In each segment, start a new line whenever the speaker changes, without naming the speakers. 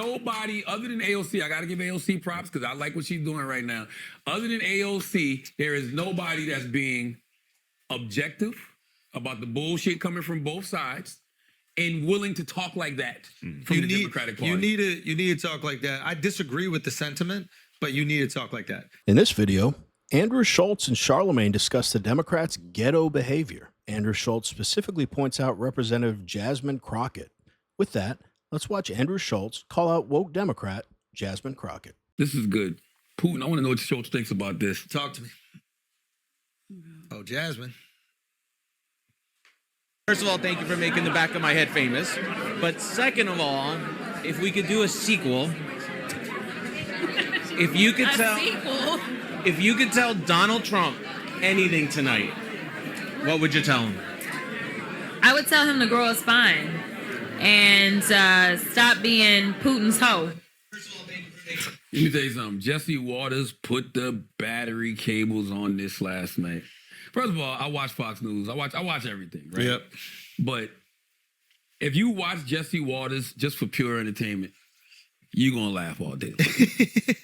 Nobody other than AOC, I got to give AOC props because I like what she's doing right now. Other than AOC, there is nobody that's being objective about the bullshit coming from both sides and willing to talk like that from the Democratic Party.
You need to talk like that. I disagree with the sentiment, but you need to talk like that.
In this video, Andrew Schulz and Charlemagne discuss the Democrats' ghetto behavior. Andrew Schulz specifically points out Representative Jasmine Crockett. With that, let's watch Andrew Schulz call out woke Democrat Jasmine Crockett.
This is good. Putin, I want to know what Schulz thinks about this.
Talk to me. Oh, Jasmine.
First of all, thank you for making the back of my head famous. But second of all, if we could do a sequel, if you could tell Donald Trump anything tonight, what would you tell him?
I would tell him to grow a spine and stop being Putin's hoe.
Let me tell you something. Jesse Waters put the battery cables on this last night. First of all, I watch Fox News. I watch everything, right?
Yep.
But if you watch Jesse Waters just for pure entertainment, you're going to laugh all day.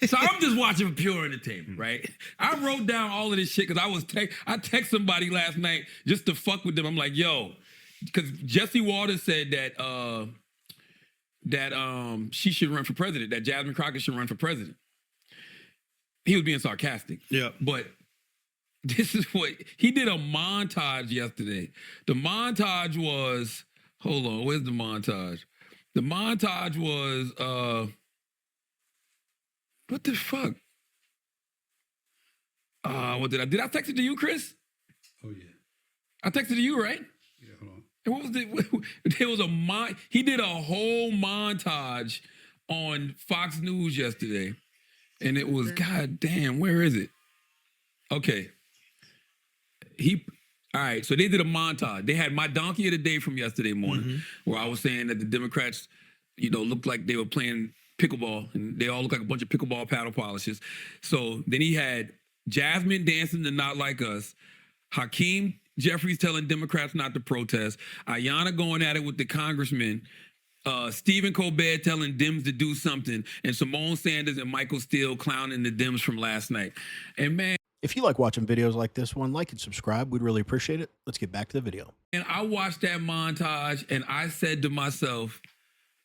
So I'm just watching for pure entertainment, right? I wrote down all of this shit because I text somebody last night just to fuck with them. I'm like, yo, because Jesse Waters said that she should run for president, that Jasmine Crockett should run for president. He was being sarcastic.
Yeah.
But this is what, he did a montage yesterday. The montage was, hold on, where's the montage? The montage was, what the fuck? Did I text it to you, Chris?
Oh, yeah.
I texted to you, right?
Yeah, hold on.
And what was he did a whole montage on Fox News yesterday. And it was, God damn, where is it? Okay. All right, so they did a montage. They had my donkey of the day from yesterday morning, where I was saying that the Democrats, looked like they were playing pickleball, and they all look like a bunch of pickleball paddle polishers. So then he had Jasmine dancing to Not Like Us, Hakeem Jeffries telling Democrats not to protest, Ayanna going at it with the congressman, Stephen Colbert telling Dems to do something, and Simone Sanders and Michael Steele clowning the Dems from last night. And man,
if you like watching videos like this one, like and subscribe. We'd really appreciate it. Let's get back to the video.
and I watched that montage and I said to myself,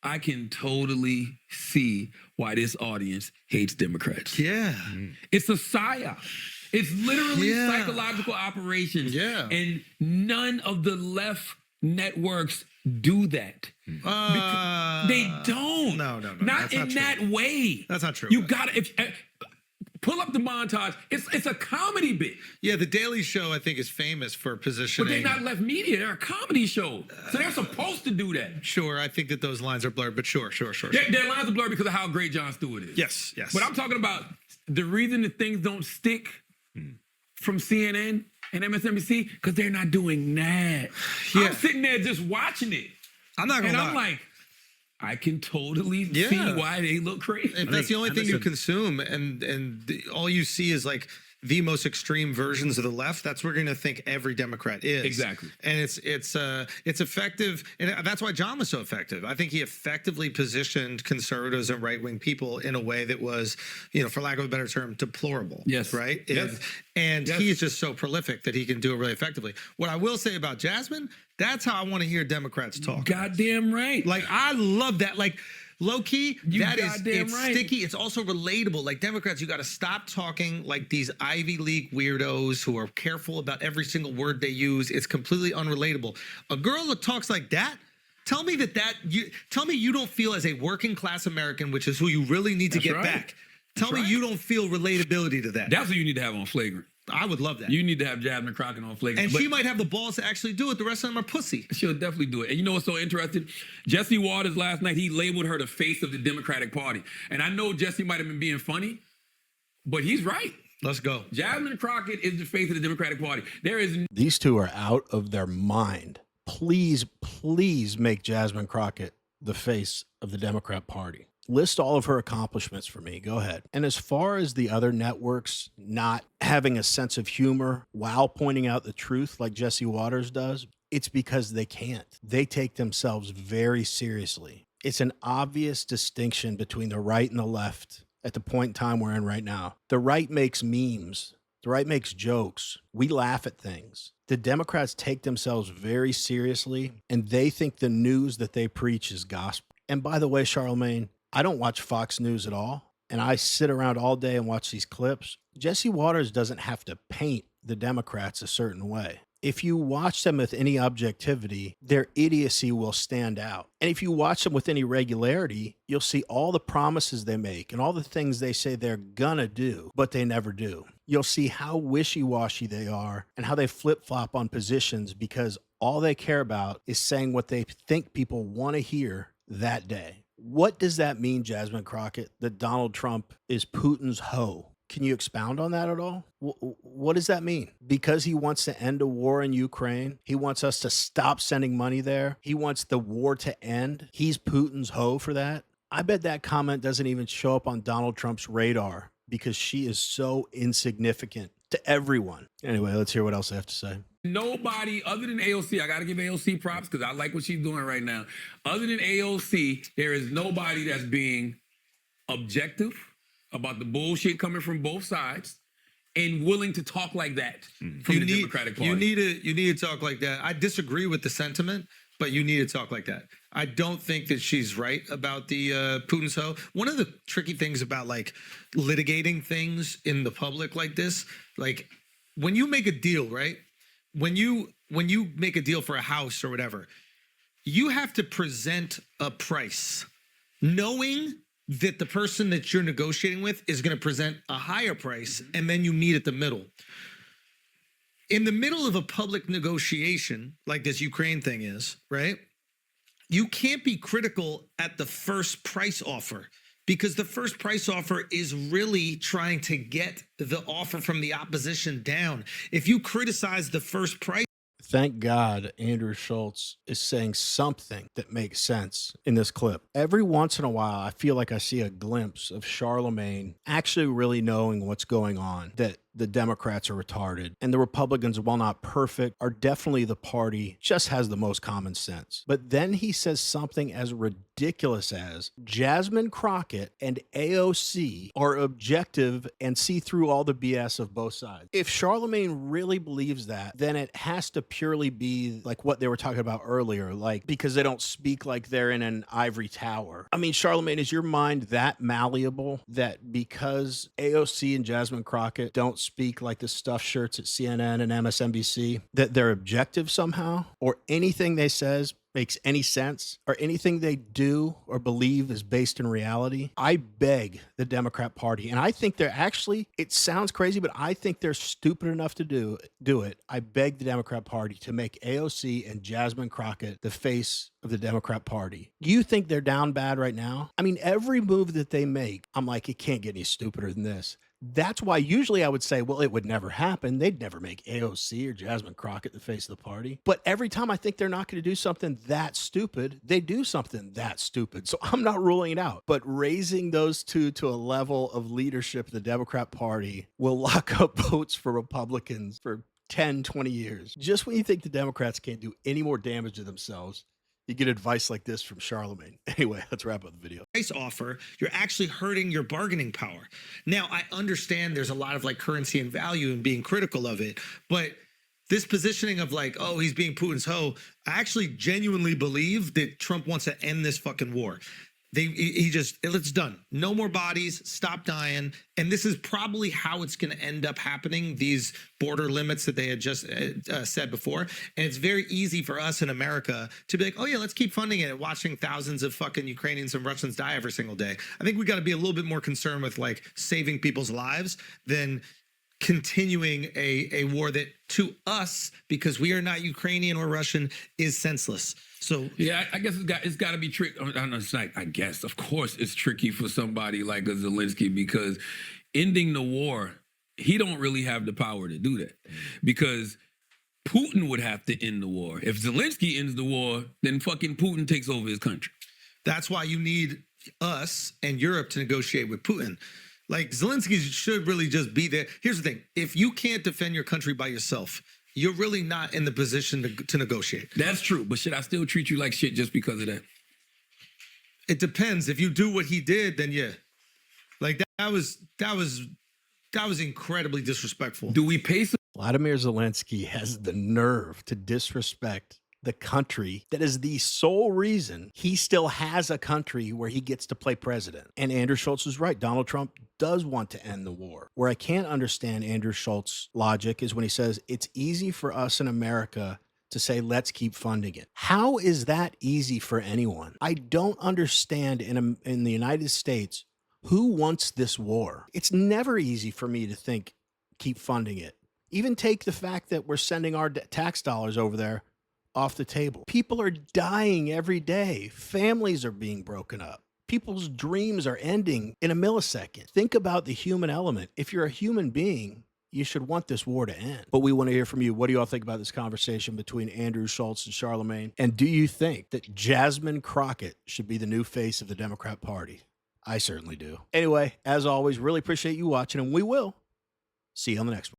I can totally see why this audience hates Democrats.
Yeah.
It's a psyop. It's literally
Yeah.
psychological operations.
Yeah.
And none of the left networks do that. They don't.
No.
Not
That's
in
not true.
that way.
That's not true.
You gotta pull up the montage. It's a comedy bit.
Yeah, The Daily Show, I think, is famous for
But
positioning.
they're not left media. They're a comedy show. So they're supposed to do that.
Sure, I think that those lines are blurred, but sure.
Their lines are blurred because of how great Jon Stewart is.
Yes.
But I'm talking about the reason that things don't stick from CNN and MSNBC, because they're not doing that.
Yeah.
I'm sitting there just watching it.
I'm not going to lie.
I'm like, I can totally see why they look crazy.
If that's the only thing you consume, and all you see is like the most extreme versions of the left, that's what we're going to think every Democrat is.
Exactly.
And it's effective, and that's why John was so effective. I think he effectively positioned conservatives and right-wing people in a way that was, for lack of a better term, deplorable.
Yes.
Right?
Yes.
And
Yes.
he is just so prolific that he can do it really effectively. What I will say about Jasmine, that's how I want to hear Democrats talk.
Goddamn right.
Like, I love that. Like, low key, it's
right.
sticky. It's also relatable. Like, Democrats, you got to stop talking like these Ivy League weirdos who are careful about every single word they use. It's completely unrelatable. A girl that talks like that, tell me you don't feel as a working class American, which is who you really need to get
right.
back. Tell me you don't feel relatability to that.
That's what you need to have on Flagrant.
I would love that.
You need to have Jasmine Crockett on Flagrant.
And she might have the balls to actually do it. The rest of them are pussy.
She'll definitely do it. And you know what's so interesting? Jesse Waters last night, he labeled her the face of the Democratic Party. And I know Jesse might have been being funny, but he's right.
Let's go.
Jasmine Crockett is the face of the Democratic Party.
These two are out of their mind. Please make Jasmine Crockett the face of the Democrat Party. List all of her accomplishments for me. Go ahead. And as far as the other networks not having a sense of humor while pointing out the truth like Jesse Waters does, it's because they can't. They take themselves very seriously. It's an obvious distinction between the right and the left at the point in time we're in right now. The right makes memes. The right makes jokes. We laugh at things. The Democrats take themselves very seriously, and they think the news that they preach is gospel. And by the way, Charlemagne, I don't watch Fox News at all, and I sit around all day and watch these clips. Jesse Waters doesn't have to paint the Democrats a certain way. If you watch them with any objectivity, their idiocy will stand out. And if you watch them with any regularity, you'll see all the promises they make and all the things they say they're gonna do, but they never do. You'll see how wishy-washy they are and how they flip-flop on positions because all they care about is saying what they think people want to hear that day. What does that mean, Jasmine Crockett, that Donald Trump is Putin's hoe? Can you expound on that at all? What does that mean? Because he wants to end a war in Ukraine, he wants us to stop sending money there, he wants the war to end, he's Putin's hoe for that? I bet that comment doesn't even show up on Donald Trump's radar because she is so insignificant to everyone. Anyway, let's hear what else I have to say.
Nobody other than AOC, I got to give AOC props because I like what she's doing right now. Other than AOC, there is nobody that's being objective about the bullshit coming from both sides and willing to talk like that from the Democratic Party.
You need to talk like that. I disagree with the sentiment, but you need to talk like that. I don't think that she's right about the Putin's hoe. One of the tricky things about like litigating things in the public like this, like when you make a deal, right? When you make a deal for a house or whatever, you have to present a price, knowing that the person that you're negotiating with is going to present a higher price, and then you meet at the middle. In the middle of a public negotiation, like this Ukraine thing is, right? You can't be critical at the first price offer because the first price offer is really trying to get the offer from the opposition down. If you criticize the first price,
Thank God Andrew Schulz is saying something that makes sense in this clip. Every once in a while, I feel like I see a glimpse of Charlemagne actually really knowing what's going on, that the Democrats are retarded and the Republicans, while not perfect, are definitely the party just has the most common sense. But then he says something as ridiculous as Jasmine Crockett and AOC are objective and see through all the BS of both sides. If Charlemagne really believes that, then it has to purely be like what they were talking about earlier, like because they don't speak like they're in an ivory tower. I mean, Charlemagne, is your mind that malleable that because AOC and Jasmine Crockett don't speak like the stuffed shirts at CNN and MSNBC, that they're objective somehow, or anything they says makes any sense, or anything they do or believe is based in reality? I beg the Democrat Party, and I think they're actually, it sounds crazy, but I think they're stupid enough to do it. I beg the Democrat Party to make AOC and Jasmine Crockett the face of the Democrat Party. Do you think they're down bad right now? I mean, every move that they make, I'm like, it can't get any stupider than this. That's why usually I would say, well, it would never happen. They'd never make AOC or Jasmine Crockett the face of the party. But every time I think they're not going to do something that stupid, they do something that stupid. So I'm not ruling it out. But raising those two to a level of leadership of the Democrat Party will lock up votes for Republicans for 10, 20 years. Just when you think the Democrats can't do any more damage to themselves, you get advice like this from Charlemagne. Anyway, let's wrap up the video.
price offer, you're actually hurting your bargaining power. Now, I understand there's a lot of like currency and value in being critical of it, but this positioning of like, oh, he's being Putin's hoe, I actually genuinely believe that Trump wants to end this fucking war. It's done. No more bodies, stop dying. And this is probably how it's going to end up happening, these border limits that they had just said before. And it's very easy for us in America to be like, oh yeah, let's keep funding it and watching thousands of fucking Ukrainians and Russians die every single day. I think we got to be a little bit more concerned with like saving people's lives than continuing a war that to us, because we are not Ukrainian or Russian, is senseless. So
yeah, I guess it's got to be tricky. I guess, of course, it's tricky for somebody like a Zelensky because ending the war, he don't really have the power to do that because Putin would have to end the war. If Zelensky ends the war, then fucking Putin takes over his country.
That's why you need us and Europe to negotiate with Putin. Like Zelensky should really just be there. Here's the thing. If you can't defend your country by yourself, you're really not in the position to negotiate.
That's true. But should I still treat you like shit just because of that?
It depends. If you do what he did, then yeah. Like that was incredibly disrespectful.
Do we pay some
Vladimir Zelensky has the nerve to disrespect the country that is the sole reason he still has a country where he gets to play president. And Andrew Schulz is right. Donald Trump does want to end the war. Where I can't understand Andrew Schulz's logic is when he says it's easy for us in America to say, let's keep funding it. How is that easy for anyone? I don't understand in the United States who wants this war. It's never easy for me to think, keep funding it. Even take the fact that we're sending our tax dollars over there off the table. People are dying every day. Families are being broken up. People's dreams are ending in a millisecond. Think about the human element. If you're a human being, you should want this war to end. But we want to hear from you. What do you all think about this conversation between Andrew Schulz and Charlemagne? And do you think that Jasmine Crockett should be the new face of the Democrat Party? I certainly do. Anyway, as always, really appreciate you watching, and we will see you on the next one.